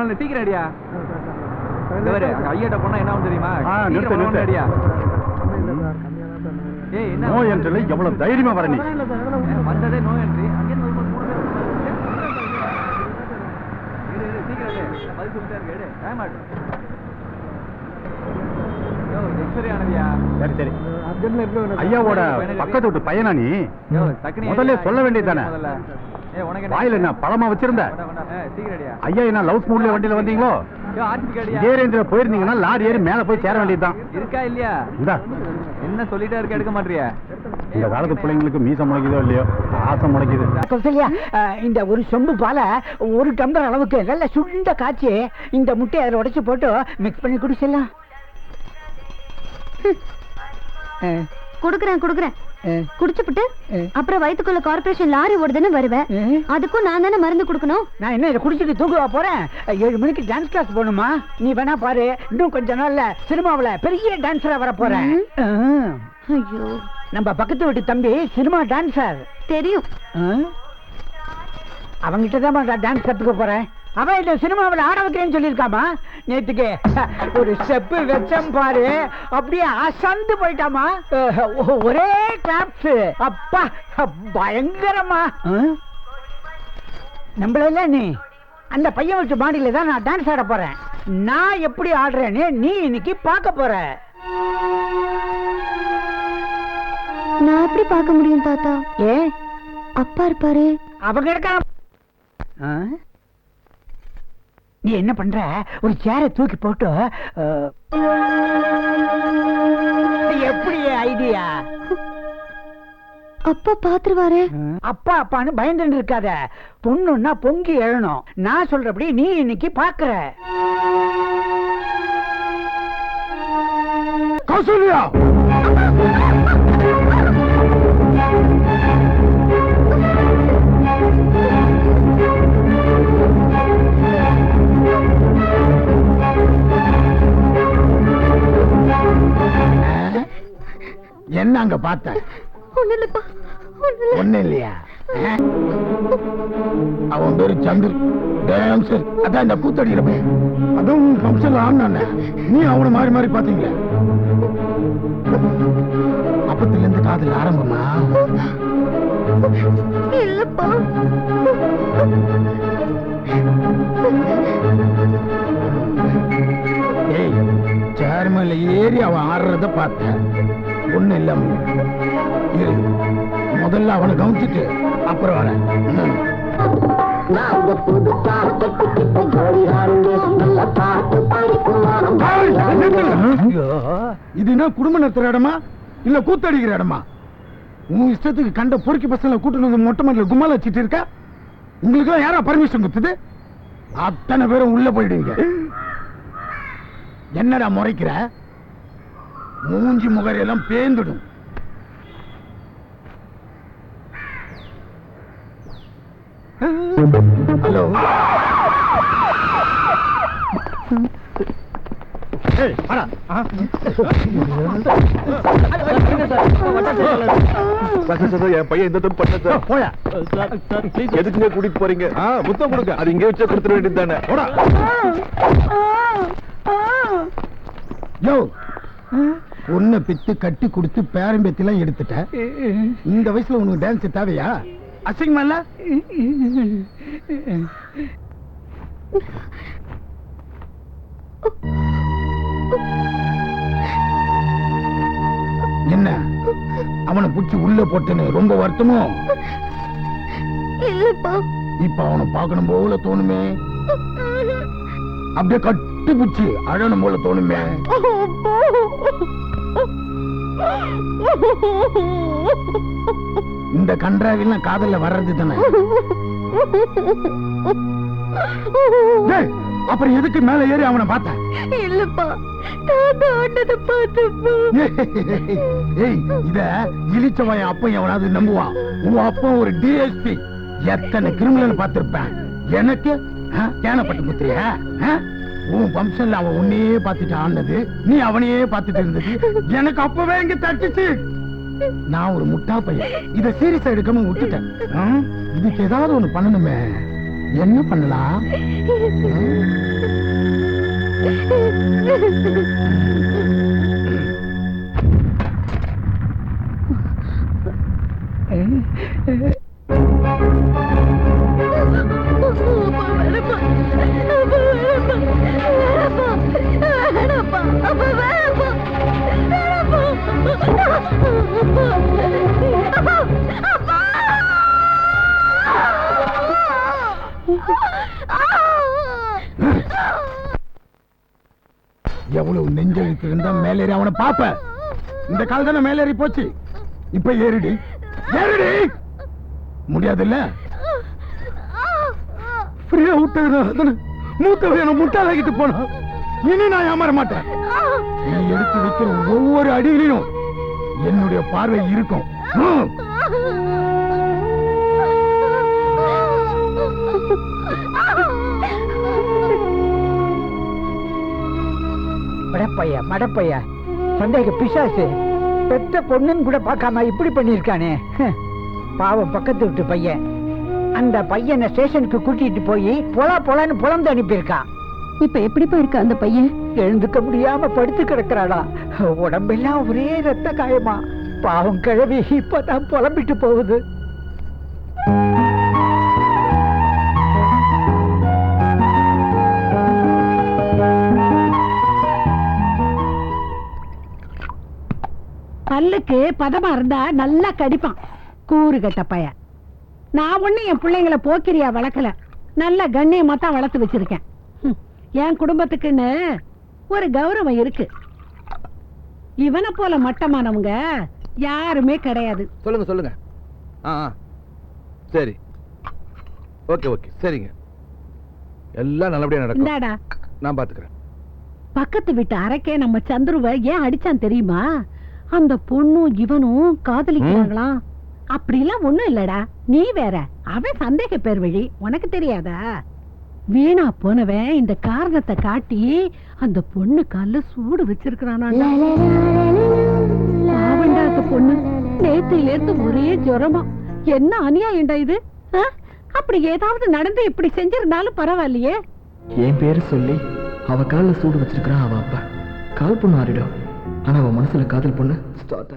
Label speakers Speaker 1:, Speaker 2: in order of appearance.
Speaker 1: மாதிரி சீக்கிரம் அடியா. ஐயாட்ட போனா என்ன தெரியுமா? அடியா. ஏய் என்ன
Speaker 2: நோ என்ட்ரி எவ்வளவு தைரியமா வர நீ?
Speaker 1: வந்ததே நோ என்ட்ரி. அங்கே சீக்கிரம் பதில் சொல்லிட்டே இருக்கு. டைம் ஆகும்.
Speaker 2: சரி சரி. ஐயாவோட பக்கத்து வீட்டு பையனா நீ? முதல்ல சொல்ல வேண்டியதானே. வாயில என்ன பழமா வச்சிருந்த? ஐயா என்ன லவ் மூட்ல வண்டியில வந்தீங்களோ? இதே ரேஞ்சில போயிருந்தீங்கன்னா லாரி ஏறி மேல போய் சேர வேண்டியதுதான்.
Speaker 1: இருக்கா இல்லையா? என்ன சொல்லிட்டே இருக்க, எடுக்க மாட்டியா?
Speaker 2: இந்த காலத்து பிள்ளைங்களுக்கு மீச முளைக்குதோ இல்லையோ, ஆசை முளைக்குது.
Speaker 3: இந்த ஒரு சொம்பு பால ஒரு டம்ளர் அளவுக்கு நல்ல சுண்ட காய்ச்சி இந்த முட்டையை அதில் உடைச்சு போட்டு மிக்ஸ் பண்ணி குடிச்சிடலாம்.
Speaker 4: குடுக்குறேன் குடிச்சுப்புட்டு அப்புறம் வயிற்றுக்குள்ள கார்பரேஷன் லாரி ஓடுதுன்னு வருவேன். அதுக்கும் நான் தானே மருந்து கொடுக்கணும்.
Speaker 3: நான் என்ன இதை குடிச்சிட்டு தூக்குவா போறேன்? 7 மணிக்கு டான்ஸ் கிளாஸ் போகணுமா? நீ வேணா பாரு, இன்னும் கொஞ்ச நாள்ல சினிமாவுல பெரிய டான்ஸரா வர போறேன்.
Speaker 4: ஐயோ,
Speaker 3: நம்ம பக்கத்து வீட்டு தம்பி சினிமா டான்சர்
Speaker 4: தெரியும்.
Speaker 3: அவங்கிட்ட தான் டான்ஸ் கத்துக்க போறேன். அவன் இந்த சினிமாவில் ஆட வைக்கிறேன்னு சொல்லியிருக்காமா. நேற்றுக்கு ஒரு ஸ்டெப்பு வச்சம் பாரு, அப்படியே அசந்து போயிட்டாமா. ஒரே கிளாப்ஸ். அப்பா பயங்கரமா. நம்மள நீ அந்த பையன் வச்ச பாடியில தான் நான் டான்ஸ் ஆட போறேன். நான் எப்படி ஆடுறேன்னு நீ இன்னைக்கு பார்க்க போற.
Speaker 4: நான் எப்படி பார்க்க முடியும் தாத்தா?
Speaker 3: ஏன்?
Speaker 4: அப்பா இருப்பாரு.
Speaker 3: அவங்க இருக்கா? நீ என்ன பண்ற? ஒரு சேரை தூக்கி போட்டு எப்படி ஐடியா?
Speaker 4: அப்பா பாத்துருவாரு.
Speaker 3: அப்பா அப்பான்னு பயந்து இருக்காத. பொண்ணுன்னா பொங்கி எழணும். நான் சொல்றபடி நீ இன்னைக்கு பாக்குற.
Speaker 2: கௌசல்யா, என்ன அங்க பார்த்த? ஒண்ணு இல்லையா? அவன் பேரு சந்திர டான்சர். அதான் இந்த கூத்தடிக்கிற பையன். அதுவும் ஃபங்க்ஷன் ஆனானே. நீ அவனை மாறி மாறி பாத்தீங்களா? அப்பத்துல இருந்து காதல் ஆரம்பமா?
Speaker 4: இல்லப்பா.
Speaker 2: ஏய், சேர்மல ஏறி அவன் ஆடுறத பார்த்த. ஒண்ணு இல்லாம இரு, முதல்ல அவனை கவனிச்சுட்டு அப்புறம் வர. இது என்ன குடும்ப நடத்துற இடமா இல்ல கூத்தடிக்கிற இடமா? உன் இஷ்டத்துக்கு கண்ட பொறுக்கி பசங்களை கூட்டு வந்து மொட்டை மாடல கும்மால வச்சிட்டு இருக்க. உங்களுக்கு எல்லாம் யாரா பர்மிஷன் கொடுத்தது? அத்தனை பேரும் உள்ள போயிடுவீங்க. என்னடா முறைக்கிற? மூஞ்சி முகரையெல்லாம் பேந்துடும். ஹலோ,
Speaker 1: என் பையன் இந்த தப்பு பண்ண சார். போயா, எதுக்குங்க கூட்டிட்டு போறீங்க? முத்தம் கொடுங்க. அது இங்கே வச்சா கொடுத்துட வேண்டியது தானே.
Speaker 2: யோ, உன்னை பித்து கட்டி கொடுத்து பேரம்பேத்திலாம் எடுத்துட்ட. இந்த வயசுல உனக்கு டான்ஸ் தேவையா? அசிங்கமா இல்ல? என்ன அவனை புடிச்சு உள்ள போட்டுன்னு ரொம்ப வருத்தமோ?
Speaker 4: இல்லப்பா.
Speaker 2: இப்ப அவனை பார்க்கணும் போல தோணுமே. அப்படியே கட்டி புடிச்சு அழணும் போல தோணுமே. இந்த கன்றாவிலாம் காதல்ல வர்றது தானே. அப்புறம் எதுக்கு மேல ஏறி அவனை பார்த்த?
Speaker 4: இல்லப்பா,
Speaker 2: இத இழிச்சவன் அப்ப எவனாவது நம்புவான்? உன் அப்பா ஒரு டிஎஸ்பி. எத்தனை கிரிமினல் பார்த்திருப்பேன். எனக்கு கேனப்பட்டு குத்துறியா? உன் வம்சம்ல அவன் உன்னையே பார்த்துட்டு ஆனது, நீ அவனையே பார்த்துட்டு இருந்தது எனக்கு அப்பவே இங்க தட்டுச்சு. நான் ஒரு முட்டா பையன். இத சீரியஸா எடுக்காம விட்டுட்டேன். இதுக்கு ஏதாவது ஒண்ணு பண்ணணுமே. என்ன பண்ணலாம்? எவ்வளவு நெஞ்செழுத்து இருந்தா மேலேறி அவனை பாப்ப. இந்த கால் தானே மேலேறி போச்சு. இப்ப ஏறிடி ஏறிடி. முடியாதுல்ல? ஃப்ரீயா விட்டது மூத்தவன் முட்டாளாக்கிட்டு போனா. இனி நான் ஏமாற மாட்டேன். நீ எடுத்து வைக்கிற ஒவ்வொரு அடியிலும் என்னுடைய பார்வை இருக்கும்.
Speaker 3: மடப்பையா சந்தேக பிசாசு. பெத்த பொண்ணுன்னு கூட பார்க்காம இப்படி பண்ணிருக்கானே. பாவம் பக்கத்து விட்டு பையன். அந்த பையனை ஸ்டேஷனுக்கு கூட்டிட்டு போய் பொலான்னு புலந்து அனுப்பியிருக்கான்.
Speaker 4: இப்ப எப்படி போயிருக்க அந்த பையன்?
Speaker 3: எழுந்துக்க முடியாம படுத்து கிடக்குறாளா. உடம்பெல்லாம் ஒரே ரத்த காயமா. பாவம் கிழவி இப்பதான் புலம்பிட்டு போகுது.
Speaker 5: பல்லுக்கு பதமா இருந்தா நல்லா கடிப்பான். கூறு கட்ட பையன். நான் ஒண்ணு என் பிள்ளைங்களை போக்கிரியா வளர்க்கல. நல்ல கண்ணியமா தான் வளர்த்து வச்சிருக்கேன். என் குடும்பத்துக்குன்னு ஒரு கௌரவம் இருக்கு. இவனை போல மட்டமானவங்க யாருமே கிடையாது.
Speaker 1: சொல்லுங்க. சரி, ஓகே, சரிங்க. எல்லாம் நல்லபடியா நடக்கும்.
Speaker 5: இந்தாடா,
Speaker 1: நான் பாத்துக்கிறேன்.
Speaker 5: பக்கத்து வீட்டு அரைக்கே நம்ம சந்துருவ ஏன் அடிச்சான் தெரியுமா? அந்த பொண்ணும் இவனும் காதலிக்கிறாங்களாம். அப்படிலாம் ஒண்ணும் இல்லடா, நீ வேற. அவன் சந்தேக பேர் வழி, உனக்கு தெரியாதா? வீணா போனவன் இந்த காரணத்தை காட்டி அந்த பொண்ணு கால்ல சூடு வச்சிருக்கிறானா. அந்த பொண்ணு நேத்தில இருந்து ஒரே ஜுரமா. என்ன அநியாயம்டா இது? அப்படி ஏதாவது நடந்து இப்படி செஞ்சிருந்தாலும் பரவாயில்லையே.
Speaker 6: என் பேரு சொல்லி அவ கால்ல சூடு வச்சிருக்கிறான். அவ அப்பா கால் பொண்ணு ஆறிடும். ஆனா அவன் மனசுல காதல் பொண்ணு ஸ்டார்ட்